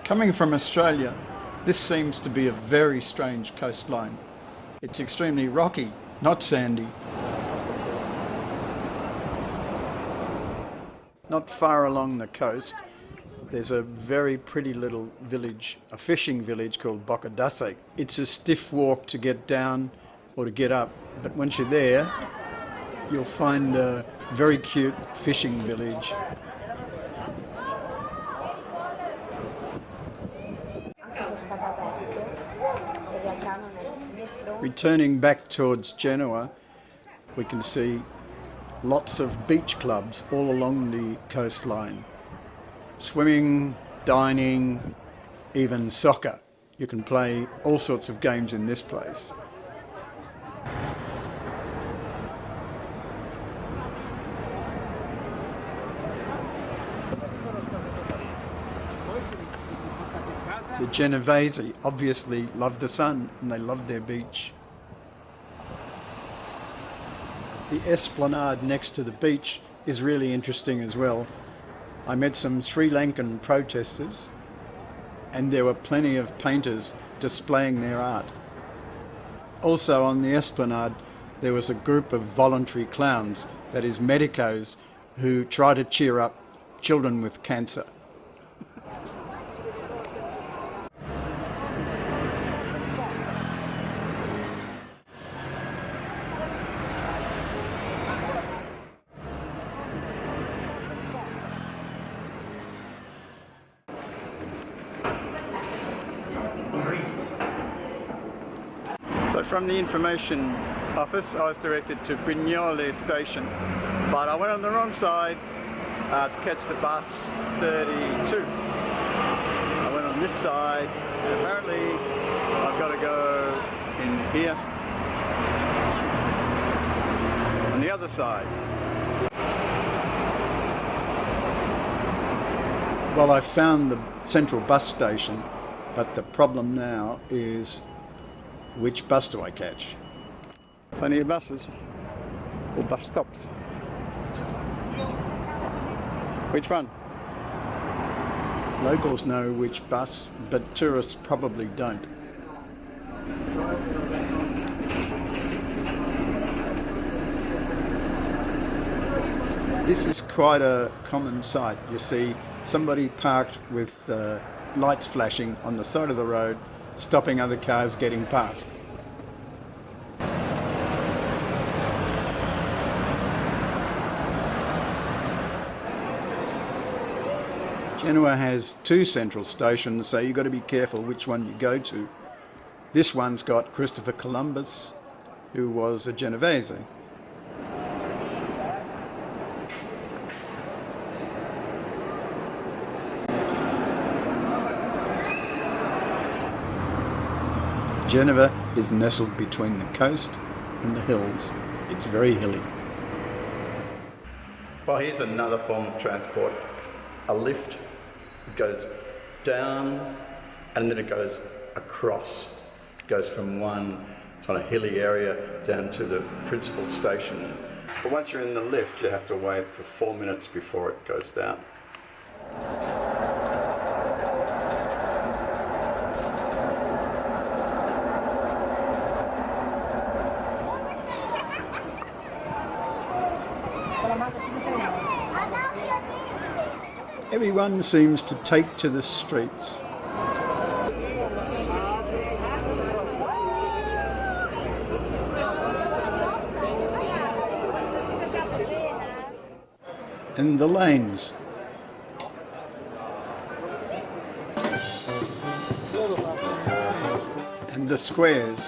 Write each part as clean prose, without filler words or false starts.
Coming from Australia, this seems to be a very strange coastline. It's extremely rocky, not sandy. Not far along the coast, there's a very pretty little village, a fishing village called Bocadase. It's a stiff walk to get down or to get up, but once you're there, you'll find a very cute fishing village. Returning back towards Genoa, we can see lots of beach clubs all along the coastline. Swimming, dining, even soccer. You can play all sorts of games in this place. The Genovese obviously love the sun and they love their beach. The esplanade next to the beach is really interesting as well. I met some Sri Lankan protesters and there were plenty of painters displaying their art. Also on the esplanade there was a group of voluntary clowns, that is medicos, who try to cheer up children with cancer. So from the information office, I was directed to Brignole station, but I went on the wrong side to catch the bus 32. I went on this side, and apparently I've got to go in here, on the other side. Well, I found the central bus station, but the problem now is which bus do I catch? Plenty of buses, or bus stops. Which one? Locals know which bus, but tourists probably don't. This is quite a common sight. You see somebody parked with lights flashing on the side of the road, stopping other cars getting past. Genoa has two central stations, so you've got to be careful which one you go to. This one's got Christopher Columbus, who was a Genovese. Genoa is nestled between the coast and the hills. It's very hilly. Well, here's another form of transport. A lift. It goes down and then it goes across. It goes from one kind of hilly area down to the principal station. But once you're in the lift, you have to wait for 4 minutes before it goes down. Everyone seems to take to the streets. And the lanes. And the squares.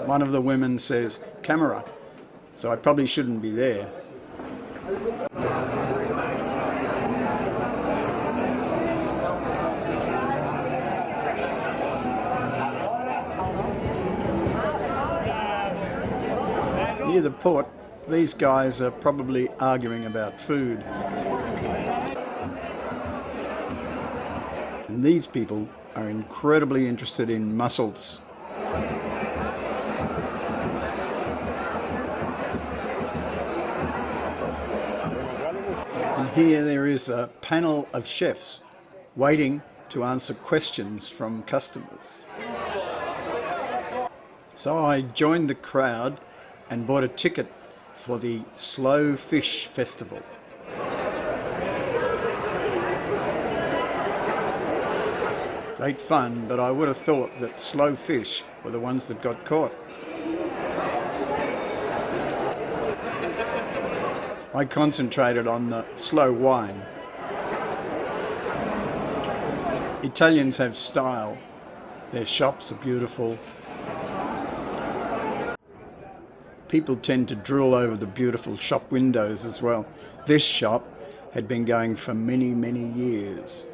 One of the women says, "Camera," so I probably shouldn't be there. Near the port, these guys are probably arguing about food. And these people are incredibly interested in mussels. And here there is a panel of chefs waiting to answer questions from customers. So I joined the crowd and bought a ticket for the Slow Fish Festival. Great fun, but I would have thought that slow fish were the ones that got caught. I concentrated on the slow wine. Italians have style. Their shops are beautiful. People tend to drool over the beautiful shop windows as well. This shop had been going for many, many years.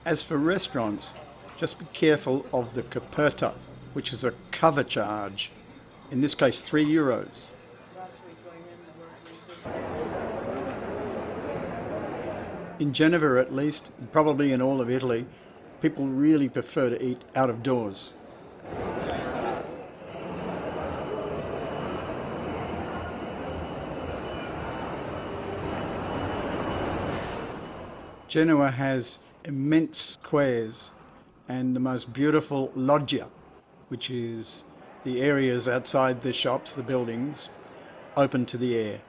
As for restaurants, just be careful of the coperta, which is a cover charge, in this case €3. In Genoa at least, and probably in all of Italy, people really prefer to eat out of doors. Genoa has immense squares and the most beautiful loggia, which is the areas outside the shops, the buildings, open to the air.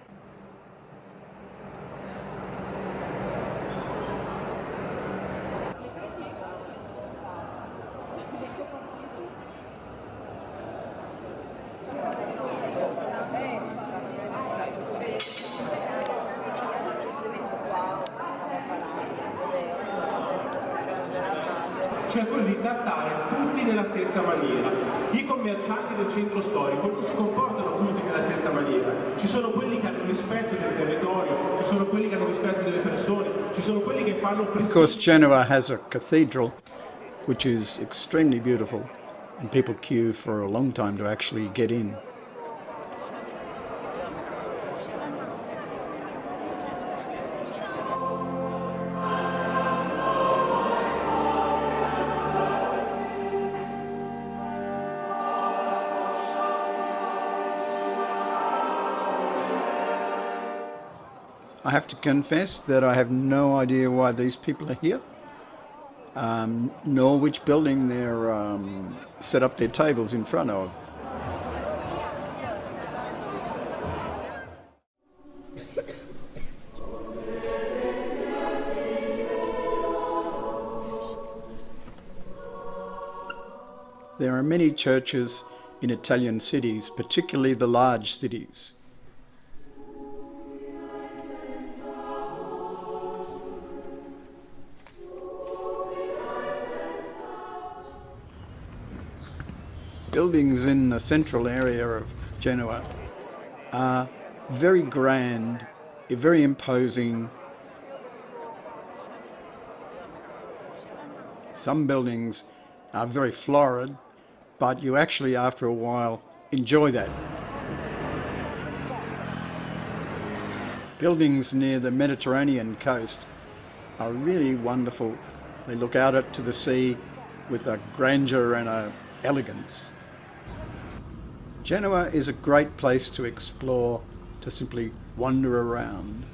Cioè quello di trattare tutti nella stessa maniera. I commercianti del centro storico non si comportano tutti nella stessa maniera. Ci sono quelli che hanno rispetto del territorio, ci sono quelli che hanno rispetto delle persone, ci sono quelli che fanno Of course, Genoa has a cathedral which is extremely beautiful, and people queue for a long time to actually get in. I have to confess that I have no idea why these people are here, nor which building they're set up their tables in front of. There are many churches in Italian cities, particularly the large cities. Buildings in the central area of Genoa are very grand, very imposing. Some buildings are very florid, but you actually, after a while, enjoy that. Buildings near the Mediterranean coast are really wonderful. They look out to the sea with a grandeur and a elegance. Genoa is a great place to explore, to simply wander around.